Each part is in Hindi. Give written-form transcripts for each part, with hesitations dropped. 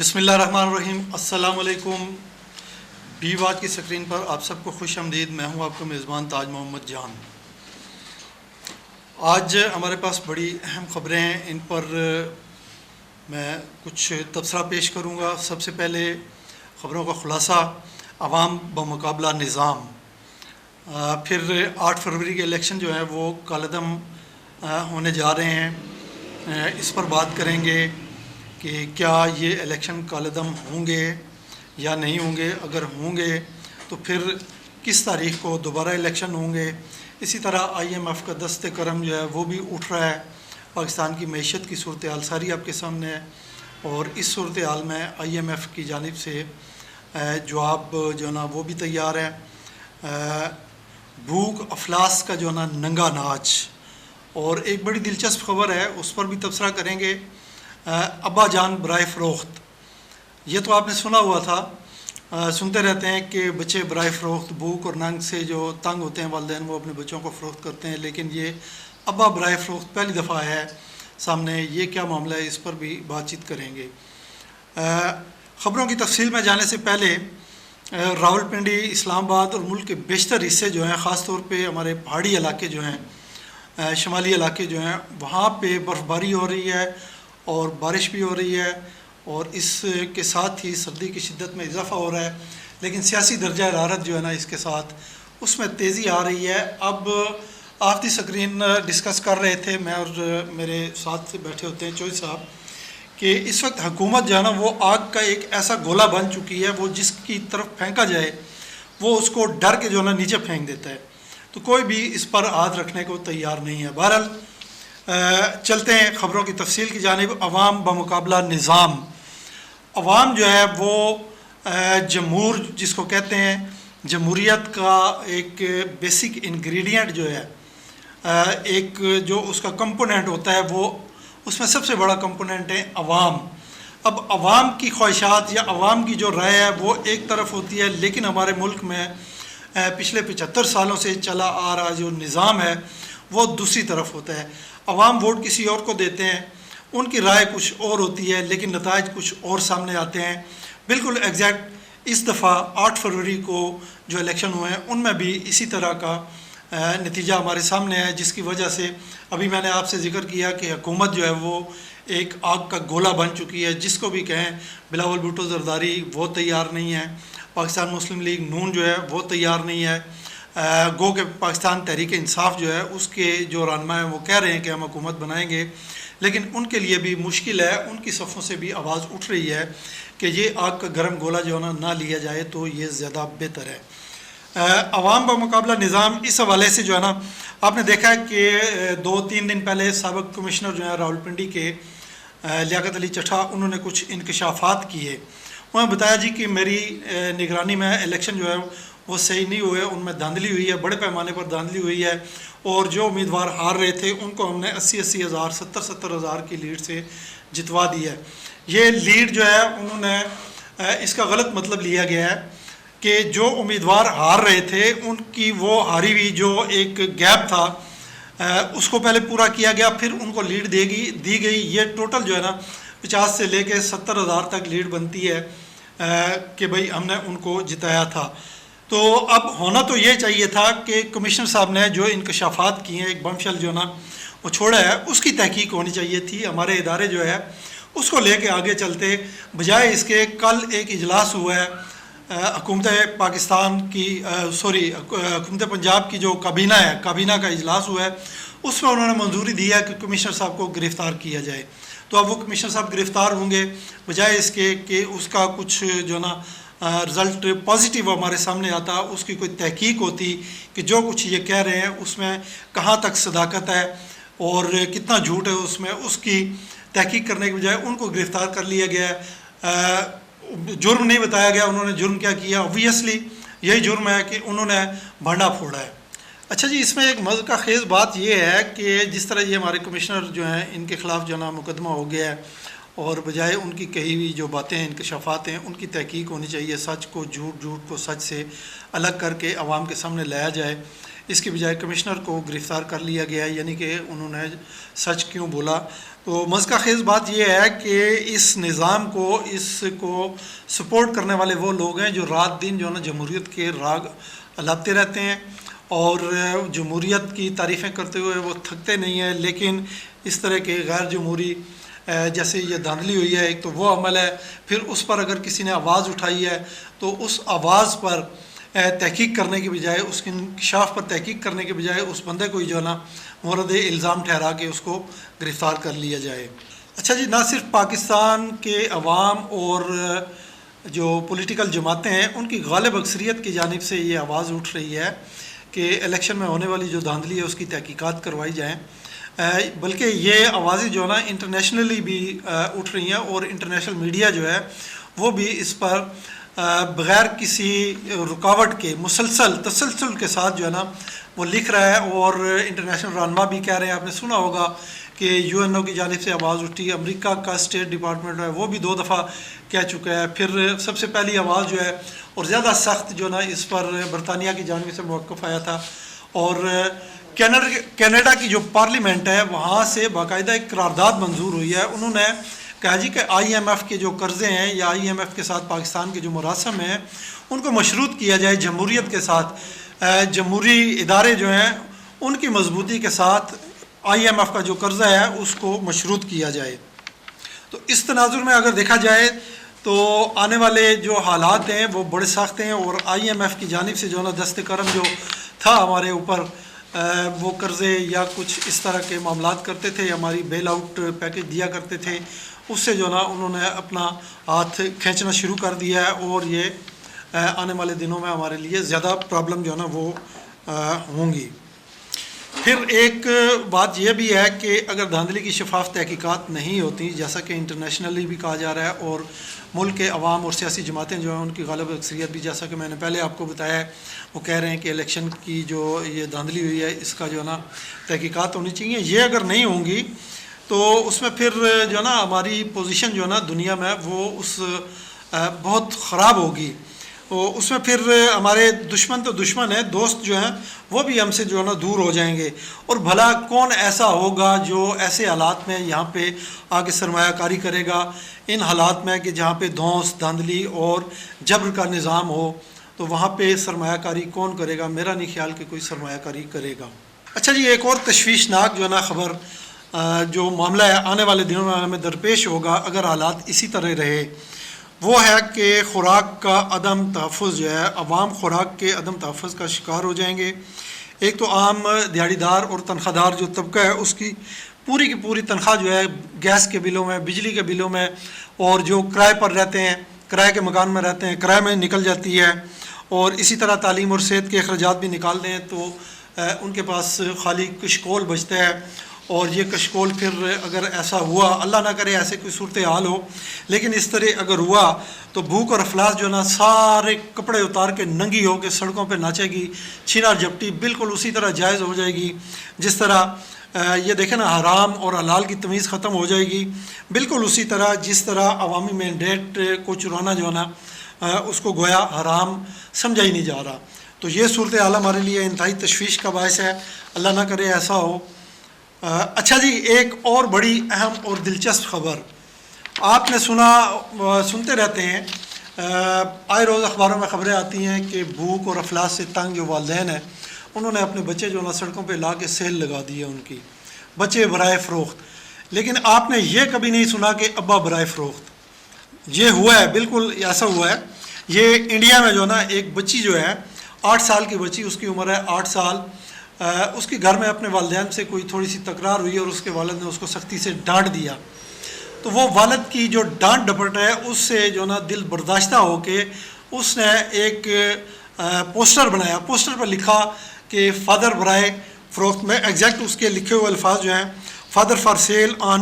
बिस्मिल्लाहिर्रहमानिर्रहीम। अस्सलाम वालेकुम। बी वाच की स्क्रीन पर आप सबको खुश आमदीद। मैं हूं आपका मेज़बान ताज मोहम्मद जान। आज हमारे पास बड़ी अहम ख़बरें हैं, इन पर मैं कुछ तबसरा पेश करूंगा। सबसे पहले ख़बरों का ख़ुलासा, अवाम बमुकाबला निज़ाम। फिर 8 फरवरी के इलेक्शन जो है वो कालदम होने जा रहे हैं, इस पर बात करेंगे कि क्या ये इलेक्शन कालदम होंगे या नहीं होंगे। अगर होंगे तो फिर किस तारीख़ को दोबारा इलेक्शन होंगे। इसी तरह IMF का दस्ते करम जो है वो भी उठ रहा है। पाकिस्तान की मईशत की सूरत हाल सारी आपके सामने है, और इस सूरत हाल में IMF की जानिब से जवाब जो है ना वो भी तैयार है। भूख अफलास का जो है ना नंगा नाच। और एक बड़ी दिलचस्प ख़बर है, उस पर भी तबसरा करेंगे। अब्बा जान बराए फ़रोख्त, ये तो आपने सुना हुआ था, सुनते रहते हैं कि बच्चे बराए फ़रोख्त भूख और नंग से जो तंग होते हैं वालिदैन, वो अपने बच्चों को फ़रोख्त करते हैं। लेकिन ये अब्बा बराए फ़रोख्त पहली दफ़ा है सामने। ये क्या मामला है, इस पर भी बातचीत करेंगे। ख़बरों की तफसील में जाने से पहले रावलपिंडी, इस्लामाबाद और मुल्क के बेशतर हिस्से जो हैं, ख़ास तौर पे हमारे पहाड़ी इलाके जो हैं, शुमाली इलाके जो हैं, वहाँ पे बर्फ़बारी हो रही है और बारिश भी हो रही है, और इसके साथ ही सर्दी की शिद्दत में इजाफ़ा हो रहा है। लेकिन सियासी दर्जा हरारत जो है ना, इसके साथ उसमें तेज़ी आ रही है। अब आप दी स्क्रीन डिस्कस कर रहे थे, मैं और मेरे साथ से बैठे होते हैं चौधरी साहब, कि इस वक्त हुकूमत जो है ना वो आग का एक ऐसा गोला बन चुकी है, वो जिसकी तरफ फेंका जाए वो उसको डर के जो है ना नीचे फेंक देता है। तो कोई भी इस पर हाथ रखने को तैयार नहीं है। बहरहाल चलते हैं ख़बरों की तफसील की जानिब। अवाम बमुकाबला निज़ाम। अवाम जो है वो जमहूर जिसको कहते हैं, जमहूरियत का एक बेसिक इंग्रेडिएंट जो है, एक जो उसका कंपोनेंट होता है, वो उसमें सबसे बड़ा कंपोनेंट है अवाम। अब अवाम की ख्वाहिशात या अवाम की जो राय है वो एक तरफ होती है, लेकिन हमारे मुल्क में पिछले 75 सालों से चला आ रहा जो निज़ाम है वो दूसरी तरफ होता है। अवाम वोट किसी और को देते हैं, उनकी राय कुछ और होती है, लेकिन नताइज कुछ और सामने आते हैं। बिल्कुल एग्जैक्ट इस दफ़ा 8 फरवरी को जो इलेक्शन हुए हैं उनमें भी इसी तरह का नतीजा हमारे सामने है, जिसकी वजह से अभी मैंने आपसे ज़िक्र किया कि हुकूमत जो है वो एक आग का गोला बन चुकी है। जिसको भी कहें, बिलावल भुट्टो ज़रदारी वो तैयार नहीं है, पाकिस्तान मुस्लिम लीग नून जो है वो तैयार नहीं है, गो के पाकिस्तान तहरीक इंसाफ जो है उसके जो रहनुमा हैं वो कह रहे हैं कि हम हुकूमत बनाएंगे, लेकिन उनके लिए भी मुश्किल है। उनकी सफ़ों से भी आवाज़ उठ रही है कि ये आग का गर्म गोला जो है ना लिया जाए तो ये ज़्यादा बेहतर है। अवाम बमुकाबला निज़ाम, इस हवाले से जो है ना आपने देखा है कि 2-3 दिन पहले साबिक़ कमिश्नर जो है रावलपिंडी के लियाकत अली चट्ठा, उन्होंने कुछ इंकशाफात किए। उन्होंने बताया जी कि मेरी निगरानी में इलेक्शन जो है वो सही नहीं हुए, उनमें धांधली हुई है, बड़े पैमाने पर धांधली हुई है, और जो उम्मीदवार हार रहे थे उनको हमने 80-80 हज़ार 70-70 हज़ार की लीड से जितवा दी है। ये लीड जो है उन्होंने इसका गलत मतलब लिया गया है कि जो उम्मीदवार हार रहे थे उनकी वो हारी हुई जो एक गैप था उसको पहले पूरा किया गया, फिर उनको लीड दी गई। ये टोटल जो है ना 50 से लेके 70 हज़ार तक लीड बनती है कि भाई हमने उनको जिताया था। तो अब होना तो ये चाहिए था कि कमिश्नर साहब ने जो इंकशाफात किए हैं, एक बमशल जो ना वो छोड़ा है, उसकी तहकीक होनी चाहिए थी। हमारे इदारे जो है उसको लेके आगे चलते, बजाय इसके कल एक इजलास हुआ है हुकूमत पाकिस्तान की हुकूमत पंजाब की जो काबीना है, काबीना का इजलास हुआ है, उसमें उन्होंने मंजूरी दी है कि कमिश्नर साहब को गिरफ़्तार किया जाए। तो अब वो कमिश्नर साहब गिरफ़्तार होंगे, बजाय इसके कि उसका कुछ जो ना रिज़ल्ट पॉजिटिव हमारे सामने आता, उसकी कोई तहकीक होती कि जो कुछ ये कह रहे हैं उसमें कहाँ तक सदाकत है और कितना झूठ है उसमें, उसकी तहकीक करने के बजाय उनको गिरफ़्तार कर लिया गया। जुर्म नहीं बताया गया उन्होंने जुर्म क्या किया। ऑब्वियसली यही जुर्म है कि उन्होंने भांडा फोड़ा है। अच्छा जी, इसमें एक मज़े का खेज़ बात यह है कि जिस तरह ये हमारे कमिश्नर जो हैं इनके ख़िलाफ़ जो ना मुकदमा हो गया है, और बजाय उनकी कही हुई जो बातें हैं, इंकशाफात हैं, उनकी तहकीक होनी चाहिए, सच को झूठ, झूठ को सच से अलग करके आवाम के सामने लाया जाए। इसके बजाय कमिश्नर को गिरफ़्तार कर लिया गया है, यानी कि उन्होंने सच क्यों बोला। तो मज़का खेज़ बात यह है कि इस निज़ाम को, इसको सपोर्ट करने वाले वो लोग हैं जो रात दिन जो है ना जमहूरियत के राग अलापते रहते हैं और जमहूरियत की तारीफ़ें करते हुए वो थकते नहीं हैं। लेकिन इस तरह के गैर जमहूरी जैसे ये धांधली हुई है, एक तो वो अमल है, फिर उस पर अगर किसी ने आवाज़ उठाई है तो उस आवाज़ पर तहकीक करने के बजाय, उसके इंकशाफ पर तहकीक करने के बजाय उस बंदे को ही जो है ना मोरद इल्ज़ाम ठहरा के उसको गिरफ़्तार कर लिया जाए। अच्छा जी, ना सिर्फ पाकिस्तान के अवाम और जो पॉलिटिकल जमातें हैं उनकी गालिब अक्सरियत की जानिब से ये आवाज़ उठ रही है कि इलेक्शन में होने वाली जो धांधली है उसकी तहकीकात करवाई जाएँ, बल्कि ये आवाज़ें जो है ना इंटरनेशनली भी उठ रही हैं और इंटरनेशनल मीडिया जो है वो भी इस पर बग़ैर किसी रुकावट के मुसलसल तसलसल के साथ जो है ना वो लिख रहा है। और इंटरनेशनल रहनुमा भी कह रहे हैं, आपने सुना होगा कि UNO की जानिब से आवाज़ उठी, अमेरिका का स्टेट डिपार्टमेंट है वो भी 2 दफ़ा कह चुका है। फिर सबसे पहली आवाज़ जो है और ज़्यादा सख्त जो ना इस पर बरतानिया की जानिब से मौक़िफ़ आया था और कनाडा की जो पार्लियामेंट है वहाँ से बाकायदा एक करारदाद मंजूर हुई है। उन्होंने कहा जी कि IMF के जो कर्ज़े हैं या IMF के साथ पाकिस्तान के जो मुरासम हैं उनको मशरूत किया जाए जमहूरियत के साथ। जमहूरी इदारे जो हैं उनकी मजबूती के साथ IMF का जो कर्ज़ा है उसको मशरूत किया जाए। तो इस तनाजुर में अगर देखा जाए तो आने वाले जो हालात हैं वो बड़े सख्त हैं और IMF की जानिब से जो ना दस्त करम जो था हमारे ऊपर, वो कर्ज़े या कुछ इस तरह के मामलात करते थे, हमारी बेल आउट पैकेज दिया करते थे, उससे जो ना उन्होंने अपना हाथ खींचना शुरू कर दिया है और ये आने वाले दिनों में हमारे लिए ज़्यादा प्रॉब्लम जो है ना वो होंगी। फिर एक बात यह भी है कि अगर धांधली की शफाफ तहकीकात नहीं होती, जैसा कि इंटरनेशनली भी कहा जा रहा है और मुल्क के अवाम और सियासी जमातें जो हैं उनकी गालिब अक्सरियत भी, जैसा कि मैंने पहले आपको बताया है, वो कह रहे हैं कि इलेक्शन की जो ये धांधली हुई है इसका जो है ना तहकीकात होनी चाहिए। ये अगर नहीं होंगी तो उसमें फिर जो है ना हमारी पोजीशन जो है ना दुनिया में वो उस बहुत ख़राब होगी। उसमें फिर हमारे दुश्मन तो दुश्मन है, दोस्त जो हैं वो भी हमसे जो है ना दूर हो जाएंगे। और भला कौन ऐसा होगा जो ऐसे हालात में यहाँ पे आगे सरमायाकारी करेगा, इन हालात में कि जहाँ पे धौंस धांधली और जबर का निज़ाम हो, तो वहाँ पे सरमायाकारी कौन करेगा? मेरा नहीं ख्याल कि कोई सरमायाकारी करेगा। अच्छा जी, एक और तशवीशनाक जो है ना ख़बर जो मामला है आने वाले दिनों में हमें दरपेश होगा अगर हालात इसी तरह रहे, वो है कि खुराक का अदम तहफ़्फ़ुज़ जो है, अवाम खुराक के अदम तहफ़्फ़ुज़ का शिकार हो जाएंगे। एक तो आम दिहाड़ीदार और तनख्वाहदार जो तबका है उसकी पूरी की पूरी तनख्वाह जो है गैस के बिलों में, बिजली के बिलों में, और जो किराए पर रहते हैं, किराए के मकान में रहते हैं, किराए में निकल जाती है। और इसी तरह तालीम और सेहत के अखराजात भी निकाल दें तो उनके पास खाली कशकोल बचता है। और ये कशकोल फिर अगर ऐसा हुआ, अल्लाह ना करे ऐसे कोई सूरत हाल हो, लेकिन इस तरह अगर हुआ तो भूख और अफलास जो ना सारे कपड़े उतार के नंगी हो के सड़कों पे नाचेगी, छीना झपटी बिल्कुल उसी तरह जायज़ हो जाएगी जिस तरह ये देखें ना हराम और हलाल की तमीज़ ख़त्म हो जाएगी, बिल्कुल उसी तरह जिस तरह अवामी मैंडेट को चुराना जो है ना उसको गोया हराम समझा ही नहीं जा रहा। तो ये सूरत हाल हमारे लिए इंतहाई तशवीश का बायस है, अल्लाह ना करे ऐसा हो। अच्छा जी, एक और बड़ी अहम और दिलचस्प ख़बर आपने सुनते रहते हैं, आए रोज़ अखबारों में ख़बरें आती हैं कि भूख और अफलास से तंग जो वालिदैन हैं उन्होंने अपने बच्चे जो ना सड़कों पे ला के सेल लगा दी है, उनकी बच्चे बराए फ़रोख्त। लेकिन आपने ये कभी नहीं सुना कि अब्बा बराए फ़रोख्त। ये हुआ है, बिल्कुल ऐसा हुआ है। ये इंडिया में जो ना एक बच्ची जो है 8 साल की बच्ची, उसकी उम्र है 8 साल, उसके घर में अपने वालिदैन से कोई थोड़ी सी तकरार हुई और उसके वालिद ने उसको सख्ती से डांट दिया। तो वो वालिद की जो डांट डपट है उससे जो ना दिल बर्दाश्ता हो के उसने एक पोस्टर बनाया। पोस्टर पर लिखा कि फ़ादर बराए फ़रोख्त में, एग्जैक्ट उसके लिखे हुए अल्फाज जो हैं, father for sale on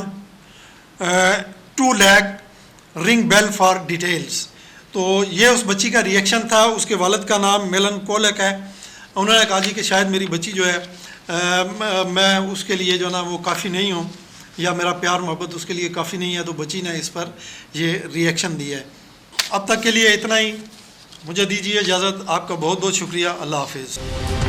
2 lakh, ring bell for details. तो ये उस बच्ची का रिएक्शन था। उसके वालिद का नाम मेलन कोलक है। उन्होंने कहा जी कि शायद मेरी बच्ची जो है मैं उसके लिए जो ना वो काफ़ी नहीं हूँ, या मेरा प्यार मोहब्बत उसके लिए काफ़ी नहीं है, तो बच्ची ने इस पर ये रिएक्शन दिया है। अब तक के लिए इतना ही, मुझे दीजिए इजाज़त। आपका बहुत बहुत शुक्रिया। अल्लाह हाफिज़।